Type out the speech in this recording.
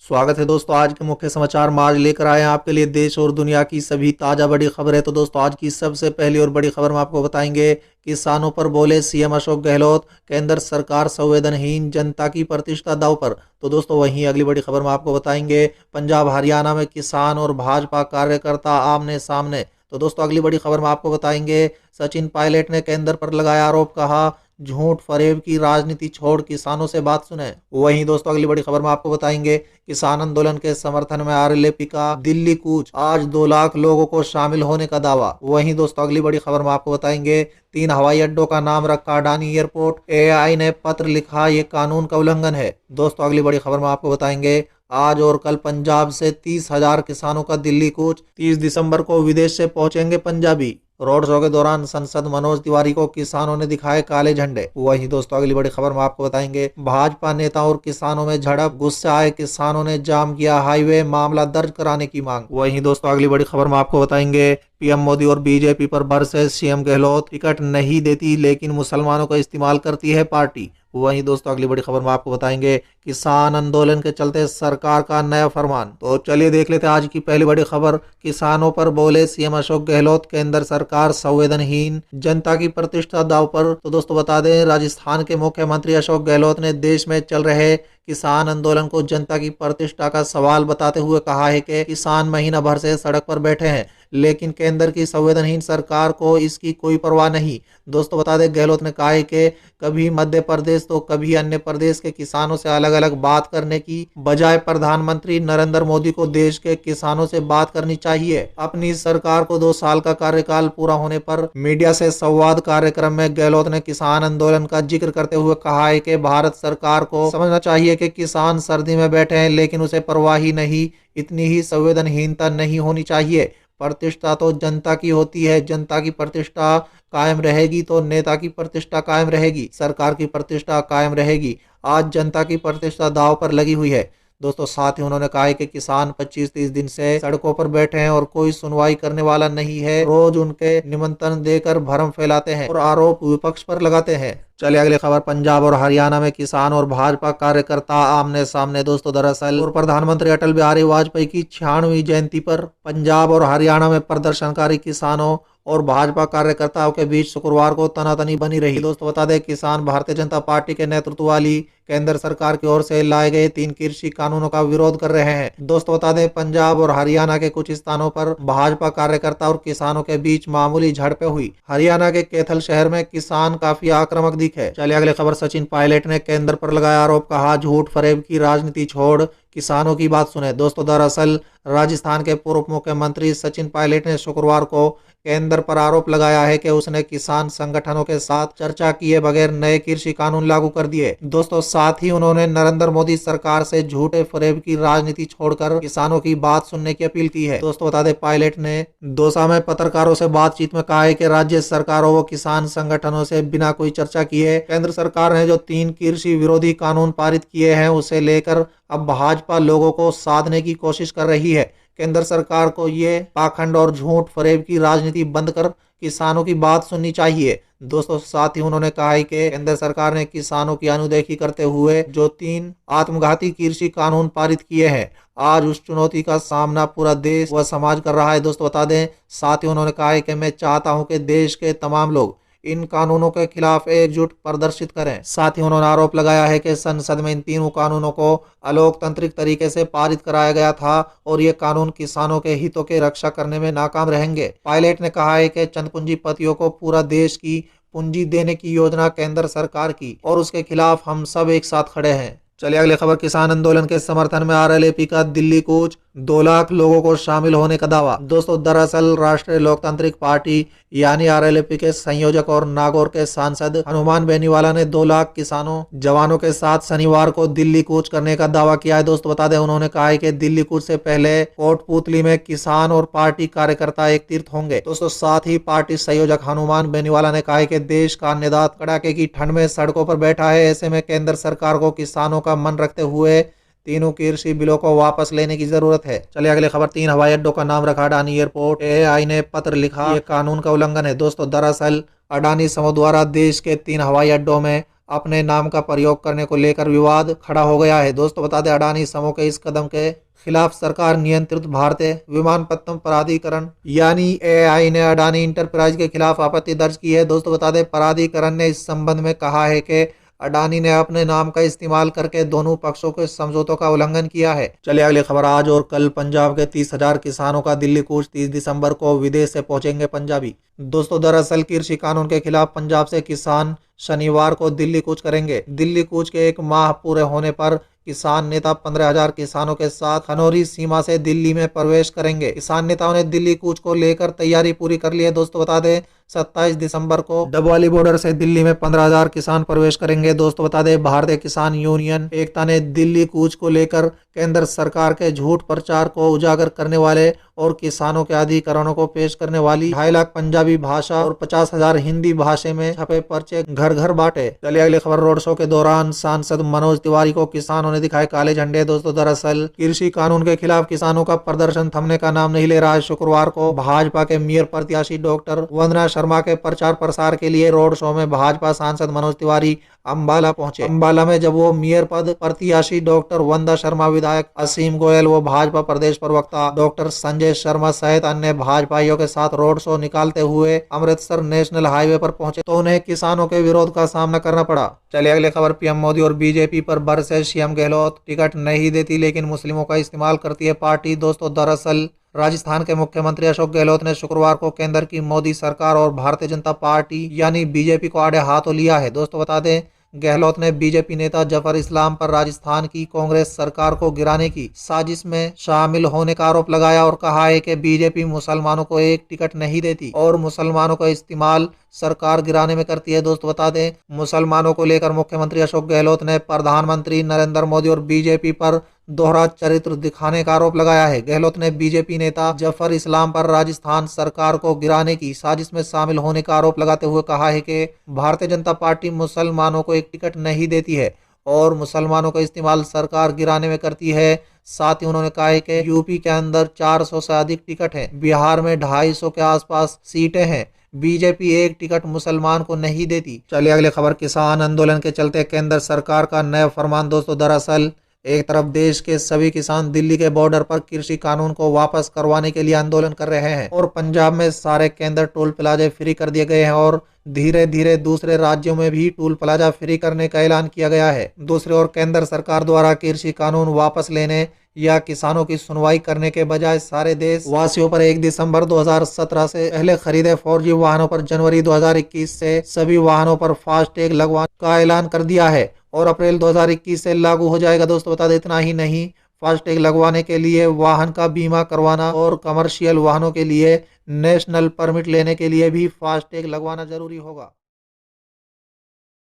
स्वागत है दोस्तों। आज के मुख्य समाचार में आज लेकर आए हैं आपके लिए देश और दुनिया की सभी ताजा बड़ी खबरें। तो दोस्तों आज की सबसे पहली और बड़ी खबर में आपको बताएंगे, किसानों पर बोले सीएम अशोक गहलोत, केंद्र सरकार संवेदनहीन, जनता की प्रतिष्ठा दांव पर। तो दोस्तों वहीं अगली बड़ी खबर में आपको बताएंगे, पंजाब हरियाणा में किसान और भाजपा कार्यकर्ता आमने सामने। तो दोस्तों अगली बड़ी खबर में आपको बताएंगे, सचिन पायलट ने केंद्र पर लगाया आरोप, कहा झूठ फरेब की राजनीति छोड़ किसानों से बात सुने। वहीं दोस्तों अगली बड़ी खबर में आपको बताएंगे, किसान आंदोलन के समर्थन में आरएलएपी का दिल्ली कूच, आज 2 लाख लोगों को शामिल होने का दावा। वहीं दोस्तों अगली बड़ी खबर में आपको बताएंगे, 3 हवाई अड्डों का नाम रखा अडानी एयरपोर्ट, एआई ने पत्र लिखा, ये कानून का उल्लंघन है। दोस्तों अगली बड़ी खबर में आपको बताएंगे, आज और कल पंजाब से 30,000 किसानों का दिल्ली कूच, 30 दिसंबर को विदेश से पहुंचेंगे पंजाबी। रोड शो के दौरान सांसद मनोज तिवारी को किसानों ने दिखाए काले झंडे। वहीं दोस्तों अगली बड़ी खबर में आपको बताएंगे, भाजपा नेता और किसानों में झड़प, गुस्से आए किसानों ने जाम किया हाईवे, मामला दर्ज कराने की मांग। वहीं दोस्तों अगली बड़ी खबर में आपको बताएंगे, पीएम मोदी और बीजेपी पर बरसे सीएम गहलोत, टिकट नहीं देती लेकिन मुसलमानों का इस्तेमाल करती है पार्टी। वहीं दोस्तों अगली बड़ी खबर में आपको बताएंगे, किसान आंदोलन के चलते सरकार का नया फरमान। तो चलिए देख लेते हैं आज की पहली बड़ी खबर, किसानों पर बोले सीएम अशोक गहलोत, केंद्र सरकार संवेदनहीन, जनता की प्रतिष्ठा दांव पर। तो दोस्तों बता दें, राजस्थान के मुख्यमंत्री अशोक गहलोत ने देश में चल रहे किसान आंदोलन को जनता की प्रतिष्ठा का सवाल बताते हुए कहा है कि किसान महीना भर से सड़क पर बैठे हैं, लेकिन केंद्र की संवेदनहीन सरकार को इसकी कोई परवाह नहीं। दोस्तों बता दें, गहलोत ने कहा है कि कभी मध्य प्रदेश तो कभी अन्य प्रदेश के किसानों से अलग अलग बात करने की बजाय प्रधानमंत्री नरेंद्र मोदी को देश के किसानों से बात करनी चाहिए। अपनी सरकार को 2 साल का कार्यकाल पूरा होने पर मीडिया से संवाद कार्यक्रम में गहलोत ने किसान आंदोलन का जिक्र करते हुए कहा है कि भारत सरकार को समझना चाहिए कि किसान सर्दी में बैठे हैं लेकिन उसे परवाह ही नहीं, इतनी ही संवेदनहीनता नहीं होनी चाहिए। प्रतिष्ठा तो जनता की होती है, जनता की प्रतिष्ठा कायम रहेगी तो नेता की प्रतिष्ठा कायम रहेगी, सरकार की प्रतिष्ठा कायम रहेगी। आज जनता की प्रतिष्ठा दांव पर लगी हुई है। दोस्तों साथ ही उन्होंने कहा है कि किसान 25-30 दिन से सड़कों पर बैठे हैं और कोई सुनवाई करने वाला नहीं है। रोज उनके निमंत्रण देकर भ्रम फैलाते हैं और आरोप विपक्ष पर लगाते हैं। चलिए अगली खबर, पंजाब और हरियाणा में किसान और भाजपा कार्यकर्ता आमने सामने। दोस्तों दरअसल पूर्व प्रधानमंत्री अटल बिहारी वाजपेयी की 96वीं जयंती पर पंजाब और हरियाणा में प्रदर्शनकारी किसानों और भाजपा कार्यकर्ताओं के बीच शुक्रवार को तनातनी बनी रही। दोस्तों बता दें, किसान भारतीय जनता पार्टी के नेतृत्व वाली केंद्र सरकार की ओर से लाए गए 3 कृषि कानूनों का विरोध कर रहे हैं। दोस्तों बता दें, पंजाब और हरियाणा के कुछ स्थानों पर भाजपा कार्यकर्ता और किसानों के बीच मामूली झड़पें हुई। हरियाणा के कैथल शहर में किसान काफी आक्रामक दिखे। चलिए अगली खबर, सचिन पायलट ने केंद्र पर लगाया आरोप, कहा झूठ फरेब की राजनीति छोड़ किसानों की बात सुने। दोस्तों दरअसल राजस्थान के पूर्व मुख्यमंत्री सचिन पायलट ने शुक्रवार को केंद्र पर आरोप लगाया है कि उसने किसान संगठनों के साथ चर्चा किए बगैर नए कृषि कानून लागू कर दिए। दोस्तों साथ ही उन्होंने नरेंद्र मोदी सरकार से झूठे फरेब की राजनीति छोड़कर किसानों की बात सुनने की अपील की है। दोस्तों बता दें, पायलट ने दौसा में पत्रकारों से बातचीत में कहा है कि राज्य सरकारों व किसान संगठनों से बिना कोई चर्चा किए केंद्र सरकार ने जो 3 कृषि विरोधी कानून पारित किए हैं, उसे लेकर अब भाजपा लोगों को साधने की कोशिश कर रही है। केंद्र सरकार को ये पाखंड और झूठ फरेब की राजनीति बंद कर किसानों की बात सुननी चाहिए। दोस्तों साथ ही उन्होंने कहा है कि केंद्र सरकार ने किसानों की अनदेखी करते हुए जो 3 आत्मघाती कृषि कानून पारित किए हैं, आज उस चुनौती का सामना पूरा देश व समाज कर रहा है। दोस्तों बता दें, साथ ही उन्होंने कहा है कि मैं चाहता हूं कि देश के तमाम लोग इन कानूनों के खिलाफ एकजुट प्रदर्शित करें। साथ ही उन्होंने आरोप लगाया है कि संसद में इन 3 कानूनों को अलोकतांत्रिक तरीके से पारित कराया गया था और ये कानून किसानों के हितों के रक्षा करने में नाकाम रहेंगे। पायलट ने कहा है कि चंद पूंजीपतियों को पूरा देश की पूंजी देने की योजना केंद्र सरकार की और उसके खिलाफ हम सब एक साथ खड़े हैं। चलिए अगली खबर, किसान आंदोलन के समर्थन में आरएलएपी का दिल्ली कूच, 2 लाख लोगों को शामिल होने का दावा। दोस्तों दरअसल राष्ट्रीय लोकतांत्रिक पार्टी यानी आरएलएपी के संयोजक और नागौर के सांसद हनुमान बेनीवाला ने 2 लाख किसानों जवानों के साथ शनिवार को दिल्ली कूच करने का दावा किया है। दोस्तों बता दें, उन्होंने कहा है कि दिल्ली कूच से पहले कोटपुतली में किसान और पार्टी कार्यकर्ता एक तीर्थ होंगे। दोस्तों साथ ही पार्टी संयोजक हनुमान बेनीवाला ने कहा है कि देश का अन्नदाता कड़ाके की ठंड में सड़कों पर बैठा है, ऐसे में केंद्र सरकार को किसानों का मन रखते हुए 3 कृषि बिलों को वापस लेने की जरूरत है। चलिए अगली खबर, 3 हवाई अड्डों का नाम रखा अडानी एयरपोर्ट, एआई ने पत्र लिखा, ये कानून का उल्लंघन है। दोस्तों दरअसल अडानी समूह द्वारा देश के 3 हवाई अड्डों में अपने नाम का प्रयोग करने को लेकर विवाद खड़ा हो गया है। दोस्तों बता दें, अडानी समूह के इस कदम के खिलाफ सरकार नियंत्रित भारतीय विमानपत्तन प्राधिकरण यानी एआई ने अडानी इंटरप्राइज के खिलाफ आपत्ति दर्ज की है। दोस्तों बता दें, प्राधिकरण ने इस संबंध में कहा है कि अडानी ने अपने नाम का इस्तेमाल करके दोनों पक्षों के समझौतों का उल्लंघन किया है। चलिए अगली खबर। आज और कल पंजाब के 30,000 किसानों का दिल्ली कूच। 30 दिसंबर को विदेश से पहुंचेंगे पंजाबी। दोस्तों दरअसल कृषि कानून के खिलाफ पंजाब से किसान शनिवार को दिल्ली कूच करेंगे। दिल्ली कूच के एक माह पूरे होने पर किसान नेता 15,000 किसानों के साथ खनौरी सीमा से दिल्ली में प्रवेश करेंगे। किसान नेताओं ने दिल्ली कूच को लेकर तैयारी पूरी कर ली है। दोस्तों बता दें, 27 दिसंबर को डबवाली बॉर्डर से दिल्ली में 15,000 किसान प्रवेश करेंगे। दोस्तों बता दें, भारतीय किसान यूनियन एकता ने दिल्ली कूच को लेकर केंद्र सरकार के झूठ प्रचार को उजागर करने वाले और किसानों के अधिकारों को पेश करने वाली 2.5 लाख पंजाबी भाषा और 50,000 हिंदी भाषा में छपे पर्चे घर घर बांटे। चलिए अगली खबर। रोड शो के दौरान सांसद मनोज तिवारी को किसानों ने दिखाए काले झंडे। दोस्तों दरअसल कृषि कानून के खिलाफ किसानों का प्रदर्शन थमने का नाम नहीं ले रहा है। शुक्रवार को भाजपा के मेयर प्रत्याशी डॉक्टर वंदना शर्मा के प्रचार प्रसार के लिए रोड शो में भाजपा सांसद मनोज तिवारी अंबाला पहुंचे। अंबाला में जब वो मेयर पद प्रत्याशी डॉक्टर वंदना शर्मा, विधायक असीम गोयल, वो भाजपा प्रदेश प्रवक्ता डॉक्टर संजय शर्मा सहित अन्य भाजपाइयों के साथ रोड शो निकालते हुए अमृतसर नेशनल हाईवे पर पहुंचे तो उन्हें किसानों के विरोध का सामना करना पड़ा। चलिए अगले खबर। पीएम मोदी और बीजेपी पर बरसे सीएम गहलोत। टिकट नहीं देती लेकिन मुस्लिमों का इस्तेमाल करती है पार्टी। दोस्तों दरअसल राजस्थान के मुख्यमंत्री अशोक गहलोत ने शुक्रवार को केंद्र की मोदी सरकार और भारतीय जनता पार्टी यानी बीजेपी को आड़े हाथों लिया है। दोस्तों बता दें, गहलोत ने बीजेपी नेता जफर इस्लाम पर राजस्थान की कांग्रेस सरकार को गिराने की साजिश में शामिल होने का आरोप लगाया और कहा है कि बीजेपी मुसलमानों को एक टिकट नहीं देती और मुसलमानों का इस्तेमाल सरकार गिराने में करती है। दोस्तों बता दें, मुसलमानों को लेकर मुख्यमंत्री अशोक गहलोत ने प्रधानमंत्री नरेंद्र मोदी और बीजेपी पर दोहरा चरित्र दिखाने का आरोप लगाया है। गहलोत ने बीजेपी नेता जफर इस्लाम पर राजस्थान सरकार को गिराने की साजिश में शामिल होने का आरोप लगाते हुए कहा है कि भारतीय जनता पार्टी मुसलमानों को एक टिकट नहीं देती है और मुसलमानों का इस्तेमाल सरकार गिराने में करती है। साथ ही उन्होंने कहा है कि यूपी के अंदर 400 से अधिक टिकट हैं, बिहार में 250 के आसपास सीटें हैं, बीजेपी एक टिकट मुसलमान को नहीं देती। चलिए अगले खबर। किसान आंदोलन के चलते केंद्र सरकार का नया फरमान। दोस्तों दरअसल एक तरफ देश के सभी किसान दिल्ली के बॉर्डर पर कृषि कानून को वापस करवाने के लिए आंदोलन कर रहे हैं और पंजाब में सारे केंद्र टोल प्लाजा फ्री कर दिए गए हैं और धीरे धीरे दूसरे राज्यों में भी टोल प्लाजा फ्री करने का ऐलान किया गया है। दूसरी ओर केंद्र सरकार द्वारा कृषि कानून वापस लेने या किसानों की सुनवाई करने के बजाय सारे देश वासियों पर 1 दिसंबर 2017 से पहले खरीदे 4G वाहनों पर जनवरी 2021 से सभी वाहनों पर फास्टैग लगवाने का ऐलान कर दिया है और अप्रैल 2021 से लागू हो जाएगा। दोस्तों बता दें, इतना ही नहीं, फास्टैग लगवाने के लिए वाहन का बीमा करवाना और कमर्शियल वाहनों के लिए नेशनल परमिट लेने के लिए भी फास्टैग लगवाना जरूरी होगा।